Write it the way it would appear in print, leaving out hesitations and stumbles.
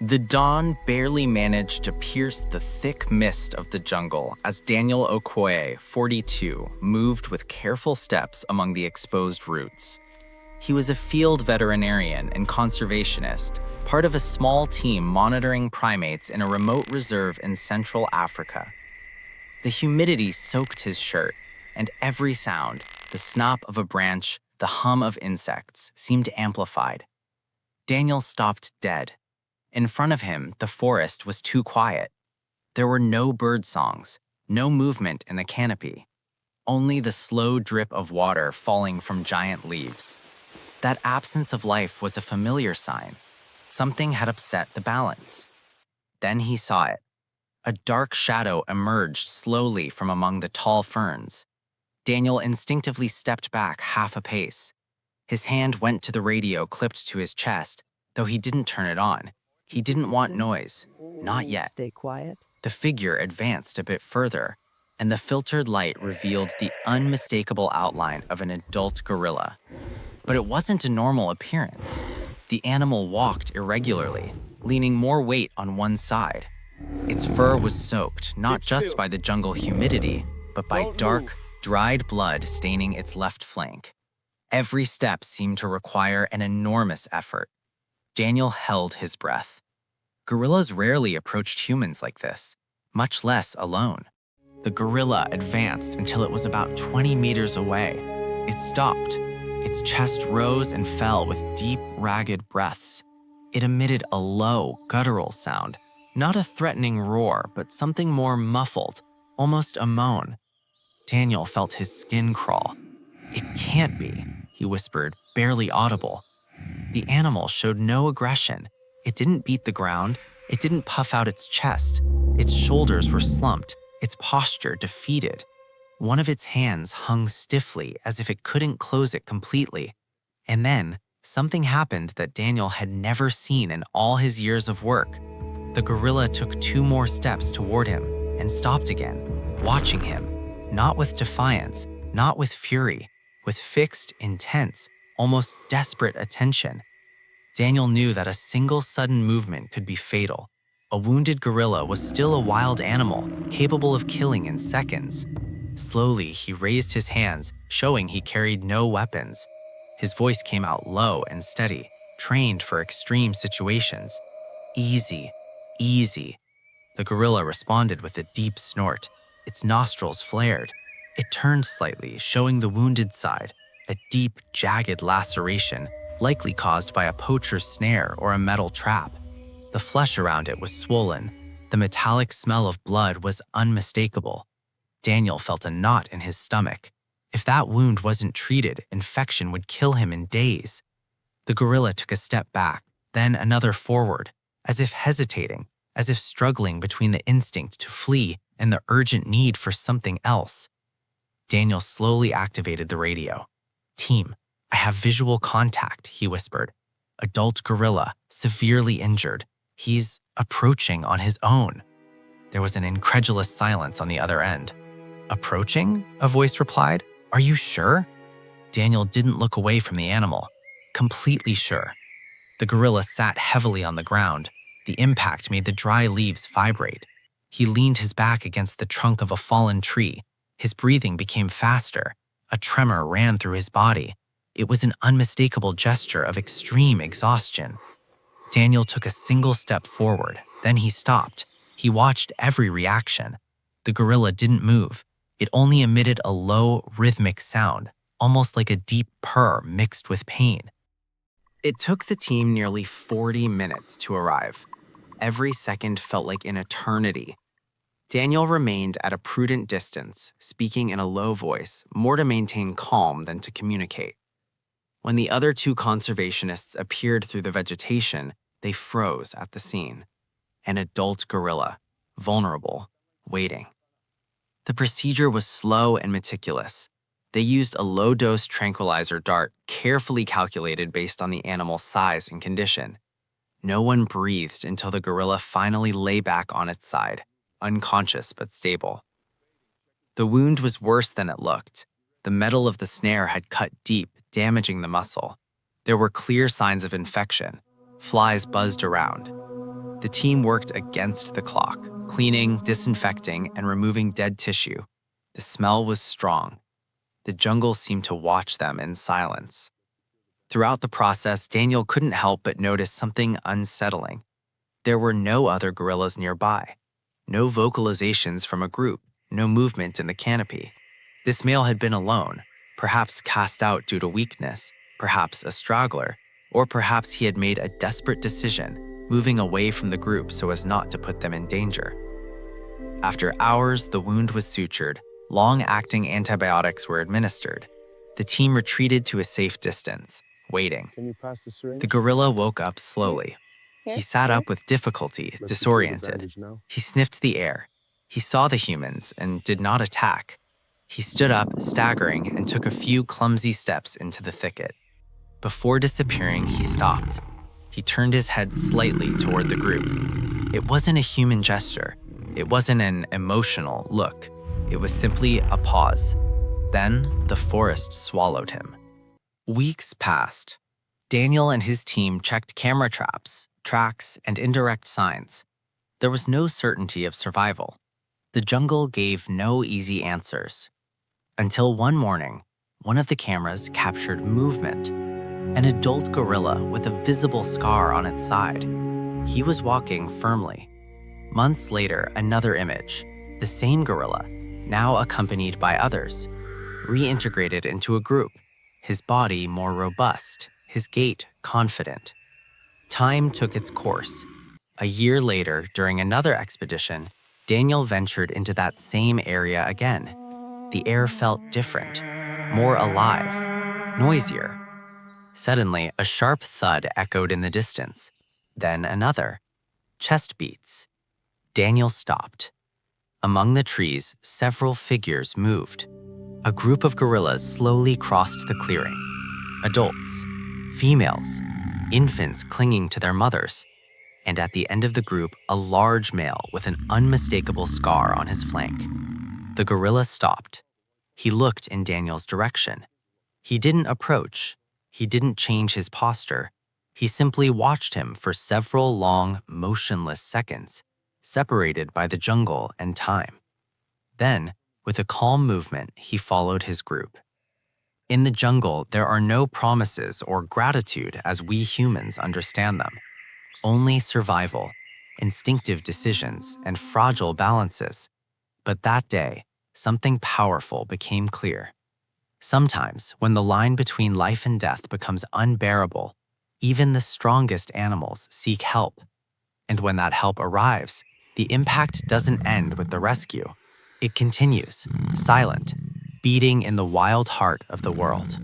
The dawn barely managed to pierce the thick mist of the jungle as Daniel Okoye, 42, moved with careful steps among the exposed roots. He was a field veterinarian and conservationist, part of a small team monitoring primates in a remote reserve in Central Africa. The humidity soaked his shirt, and every sound, the snap of a branch, the hum of insects, seemed amplified. Daniel stopped dead. In front of him, the forest was too quiet. There were no bird songs, no movement in the canopy, only the slow drip of water falling from giant leaves. That absence of life was a familiar sign. Something had upset the balance. Then he saw it. A dark shadow emerged slowly from among the tall ferns. Daniel instinctively stepped back half a pace. His hand went to the radio clipped to his chest, though he didn't turn it on. He didn't want noise. Not yet. Stay quiet. The figure advanced a bit further, and the filtered light revealed the unmistakable outline of an adult gorilla. But it wasn't a normal appearance. The animal walked irregularly, leaning more weight on one side. Its fur was soaked not just by the jungle humidity, but by dark, dried blood staining its left flank. Every step seemed to require an enormous effort. Daniel held his breath. Gorillas rarely approached humans like this, much less alone. The gorilla advanced until it was about 20 meters away. It stopped. Its chest rose and fell with deep, ragged breaths. It emitted a low, guttural sound, not a threatening roar, but something more muffled, almost a moan. Daniel felt his skin crawl. "It can't be," he whispered, barely audible. The animal showed no aggression. It didn't beat the ground. It didn't puff out its chest. Its shoulders were slumped, its posture defeated. One of its hands hung stiffly as if it couldn't close it completely. And then, something happened that Daniel had never seen in all his years of work. The gorilla took 2 more steps toward him and stopped again, watching him, not with defiance, not with fury, with fixed, intense, almost desperate attention. Daniel knew that a single sudden movement could be fatal. A wounded gorilla was still a wild animal, capable of killing in seconds. Slowly, he raised his hands, showing he carried no weapons. His voice came out low and steady, trained for extreme situations. "Easy, easy." The gorilla responded with a deep snort. Its nostrils flared. It turned slightly, showing the wounded side, a deep, jagged laceration, likely caused by a poacher's snare or a metal trap. The flesh around it was swollen. The metallic smell of blood was unmistakable. Daniel felt a knot in his stomach. If that wound wasn't treated, infection would kill him in days. The gorilla took a step back, then another forward, as if hesitating, as if struggling between the instinct to flee and the urgent need for something else. Daniel slowly activated the radio. "Team, I have visual contact," he whispered. "Adult gorilla, severely injured. He's approaching on his own." There was an incredulous silence on the other end. "Approaching?" a voice replied. "Are you sure?" Daniel didn't look away from the animal. Completely sure. The gorilla sat heavily on the ground. The impact made the dry leaves vibrate. He leaned his back against the trunk of a fallen tree. His breathing became faster. A tremor ran through his body. It was an unmistakable gesture of extreme exhaustion. Daniel took a single step forward, then he stopped. He watched every reaction. The gorilla didn't move. It only emitted a low, rhythmic sound, almost like a deep purr mixed with pain. It took the team nearly 40 minutes to arrive. Every second felt like an eternity. Daniel remained at a prudent distance, speaking in a low voice, more to maintain calm than to communicate. When the other 2 conservationists appeared through the vegetation, they froze at the scene. An adult gorilla, vulnerable, waiting. The procedure was slow and meticulous. They used a low-dose tranquilizer dart carefully calculated based on the animal's size and condition. No one breathed until the gorilla finally lay back on its side, unconscious but stable. The wound was worse than it looked. The metal of the snare had cut deep, damaging the muscle. There were clear signs of infection. Flies buzzed around. The team worked against the clock, cleaning, disinfecting, and removing dead tissue. The smell was strong. The jungle seemed to watch them in silence. Throughout the process, Daniel couldn't help but notice something unsettling. There were no other gorillas nearby. No vocalizations from a group, no movement in the canopy. This male had been alone, perhaps cast out due to weakness, perhaps a straggler, or perhaps he had made a desperate decision, moving away from the group so as not to put them in danger. After hours, the wound was sutured, long-acting antibiotics were administered. The team retreated to a safe distance, waiting. Can you pass the syringe? The gorilla woke up slowly. He sat up with difficulty, disoriented. He sniffed the air. He saw the humans and did not attack. He stood up, staggering, and took a few clumsy steps into the thicket. Before disappearing, he stopped. He turned his head slightly toward the group. It wasn't a human gesture. It wasn't an emotional look. It was simply a pause. Then the forest swallowed him. Weeks passed. Daniel and his team checked camera traps, tracks, and indirect signs. There was no certainty of survival. The jungle gave no easy answers. Until one morning, one of the cameras captured movement. An adult gorilla with a visible scar on its side. He was walking firmly. Months later, another image. The same gorilla, now accompanied by others, reintegrated into a group, his body more robust, his gait confident. Time took its course. A year later, during another expedition, Daniel ventured into that same area again. The air felt different, more alive, noisier. Suddenly, a sharp thud echoed in the distance. Then another. Chest beats. Daniel stopped. Among the trees, several figures moved. A group of gorillas slowly crossed the clearing. Adults, females, infants clinging to their mothers, and at the end of the group, a large male with an unmistakable scar on his flank. The gorilla stopped. He looked in Daniel's direction. He didn't approach. He didn't change his posture. He simply watched him for several long, motionless seconds, separated by the jungle and time. Then, with a calm movement, he followed his group. In the jungle, there are no promises or gratitude as we humans understand them. Only survival, instinctive decisions, and fragile balances. But that day, something powerful became clear. Sometimes, when the line between life and death becomes unbearable, even the strongest animals seek help. And when that help arrives, the impact doesn't end with the rescue. It continues, silent, beating in the wild heart of the world.